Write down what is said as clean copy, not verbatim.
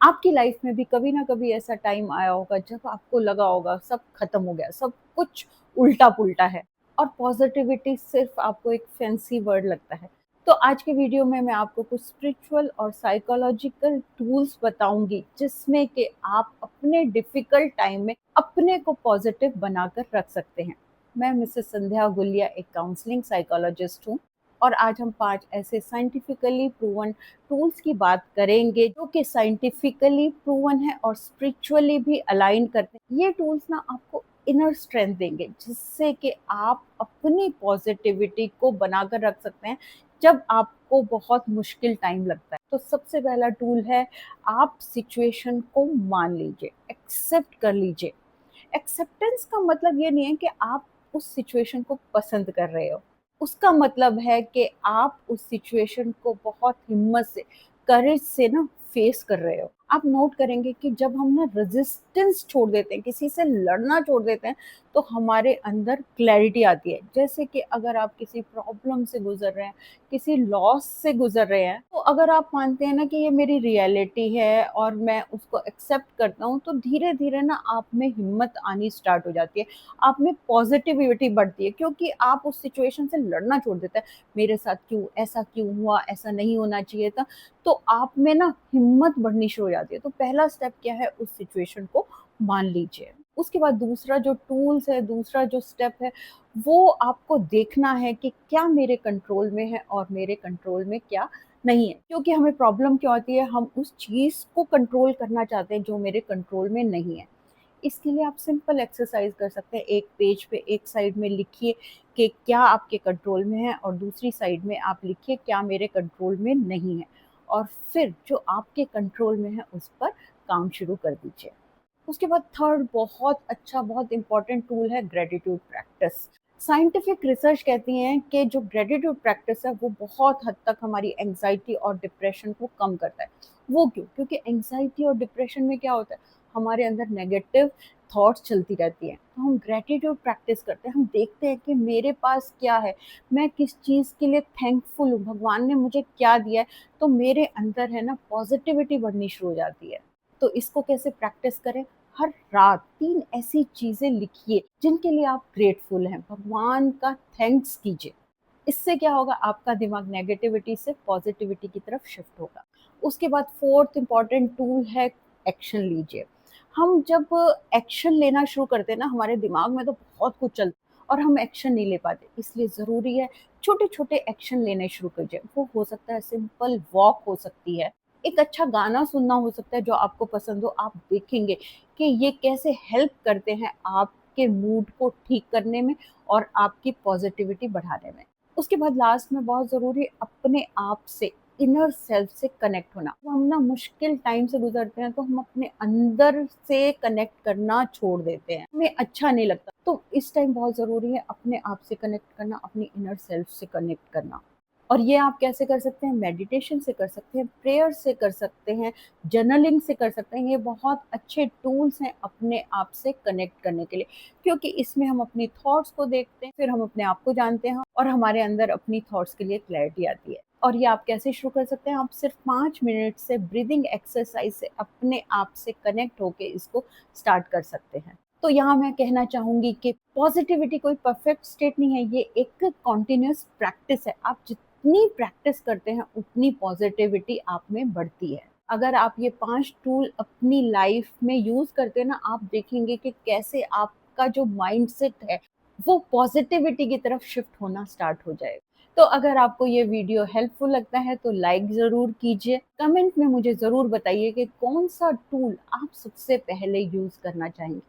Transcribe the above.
आपकी लाइफ में भी कभी ना कभी ऐसा टाइम आया होगा जब आपको लगा होगा सब खत्म हो गया, सब कुछ उल्टा-पुल्टा है और पॉजिटिविटी सिर्फ आपको एक फैंसी वर्ड लगता है। तो आज के वीडियो में मैं आपको कुछ स्पिरिचुअल और साइकोलॉजिकल टूल्स बताऊँगी जिसमें कि आप अपने डिफिकल्ट टाइम में अपने को पॉजिटिव बनाकर रख सकते हैं। मैं मिसेस संध्या गुलिया एक काउंसलिंग साइकोलॉजिस्ट हूँ और आज हम 5 ऐसे साइंटिफिकली प्रूवन टूल्स की बात करेंगे जो कि साइंटिफिकली प्रूवन है और स्पिरिचुअली भी अलाइन करते हैं। ये टूल्स ना आपको इनर स्ट्रेंथ देंगे जिससे कि आप अपनी पॉजिटिविटी को बनाकर रख सकते हैं जब आपको बहुत मुश्किल टाइम लगता है। तो सबसे पहला टूल है, आप सिचुएशन को मान लीजिए, एक्सेप्ट कर लीजिए। एक्सेप्टेंस का मतलब ये नहीं है कि आप उस सिचुएशन को पसंद कर रहे हो। उसका मतलब है कि आप उस सिचुएशन को बहुत हिम्मत से, करेज से ना फेस कर रहे हो। आप नोट करेंगे कि जब हम ना रेजिस्टेंस छोड़ देते हैं, किसी से लड़ना छोड़ देते हैं, तो हमारे अंदर क्लैरिटी आती है। जैसे कि अगर आप किसी प्रॉब्लम से गुज़र रहे हैं, किसी लॉस से गुज़र रहे हैं, तो अगर आप मानते हैं ना कि ये मेरी रियलिटी है और मैं उसको एक्सेप्ट करता हूँ, तो धीरे-धीरे ना आप में हिम्मत आनी स्टार्ट हो जाती है। आप में पॉजिटिविटी बढ़ती है क्योंकि आप उस सिचुएशन से लड़ना छोड़ देते हैं। मेरे साथ क्यों, ऐसा क्यों हुआ, ऐसा नहीं होना चाहिए था। तो आप में ना हिम्मत बढ़नी शुरू हो जाती है। तो पहला स्टेप क्या है, उस सिचुएशन को मान लीजिए। उसके बाद दूसरा जो टूल्स है, दूसरा जो स्टेप है, वो आपको देखना है कि क्या मेरे कंट्रोल में है और मेरे कंट्रोल में क्या नहीं है। क्योंकि हमें प्रॉब्लम क्या होती है, हम उस चीज़ को कंट्रोल करना चाहते हैं जो मेरे कंट्रोल में नहीं है। इसके लिए आप सिंपल एक्सरसाइज कर सकते हैं। एक पेज पे एक साइड में लिखिए कि क्या आपके कंट्रोल में है और दूसरी साइड में आप लिखिए क्या मेरे कंट्रोल में नहीं है, और फिर जो आपके कंट्रोल में है उस पर काम शुरू कर दीजिए। उसके बाद थर्ड बहुत अच्छा, बहुत इंपॉर्टेंट टूल है ग्रेटिट्यूड प्रैक्टिस। साइंटिफिक रिसर्च कहती है कि जो ग्रेटिट्यूड प्रैक्टिस है वो बहुत हद तक हमारी एंग्जाइटी और डिप्रेशन को कम करता है। वो क्यों? क्योंकि एंग्जाइटी और डिप्रेशन में क्या होता है, हमारे अंदर नेगेटिव थॉट्स चलती रहती हैं। तो हम ग्रेटिट्यूड प्रैक्टिस करते हैं, हम देखते हैं कि मेरे पास क्या है, मैं किस चीज़ के लिए थैंकफुल हूँ, भगवान ने मुझे क्या दिया है। तो मेरे अंदर है ना पॉजिटिविटी बढ़नी शुरू हो जाती है। तो इसको कैसे प्रैक्टिस करें? हर रात 3 ऐसी चीज़ें लिखिए जिनके लिए आप ग्रेटफुल हैं, भगवान का थैंक्स कीजिए। इससे क्या होगा, आपका दिमाग नेगेटिविटी से पॉजिटिविटी की तरफ शिफ्ट होगा। उसके बाद फोर्थ इम्पॉर्टेंट टूल है, एक्शन लीजिए। हम जब एक्शन लेना शुरू करते हैं ना, हमारे दिमाग में तो बहुत कुछ चलता है और हम एक्शन नहीं ले पाते। इसलिए ज़रूरी है छोटे-छोटे एक्शन लेने शुरू कीजिए। वो हो सकता है सिंपल वॉक हो सकती है, एक अच्छा गाना सुनना हो सकता है जो आपको पसंद हो। आप देखेंगे कि ये कैसे हेल्प करते हैं आपके मूड को ठीक करने में और आपकी पॉजिटिविटी बढ़ाने में। उसके बाद लास्ट में बहुत ज़रूरी, अपने आप से, इनर सेल्फ से कनेक्ट होना। तो हम ना मुश्किल टाइम से गुज़रते हैं तो हम अपने अंदर से कनेक्ट करना छोड़ देते हैं, हमें अच्छा नहीं लगता। तो इस टाइम बहुत ज़रूरी है अपने आप से कनेक्ट करना, अपनी इनर सेल्फ से कनेक्ट करना। और ये आप कैसे कर सकते हैं? मेडिटेशन से कर सकते हैं, प्रेयर से कर सकते हैं, जर्नलिंग से कर सकते हैं। ये बहुत अच्छे टूल्स हैं अपने आप से कनेक्ट करने के लिए, क्योंकि इसमें हम अपनी थॉट्स को देखते हैं, फिर हम अपने आप को जानते हैं और हमारे अंदर अपनी थॉट्स के लिए क्लैरिटी आती है। और ये आप कैसे शुरू कर सकते हैं? आप सिर्फ 5 मिनट से ब्रीदिंग एक्सरसाइज से अपने आप से कनेक्ट होके इसको स्टार्ट कर सकते हैं। तो यहाँ मैं कहना चाहूँगी कि पॉज़िटिविटी कोई परफेक्ट स्टेट नहीं है, ये एक कॉन्टिन्यूअस प्रैक्टिस है। आप जितनी प्रैक्टिस करते हैं, उतनी पॉज़िटिविटी आप में बढ़ती है। अगर आप ये 5 टूल अपनी लाइफ़ में यूज़ करते हैं ना, आप देखेंगे कि कैसे आपका जो माइंडसेट है, वो पॉज़िटिविटी की तरफ शिफ्ट होना स्टार्ट हो जाएगा। तो अगर आपको ये वीडियो हेल्पफुल लगता है तो लाइक ज़रूर कीजिए। कमेंट में मुझे ज़रूर बताइए कि कौन-सा टूल आप सबसे पहले यूज़ करना चाहेंगे।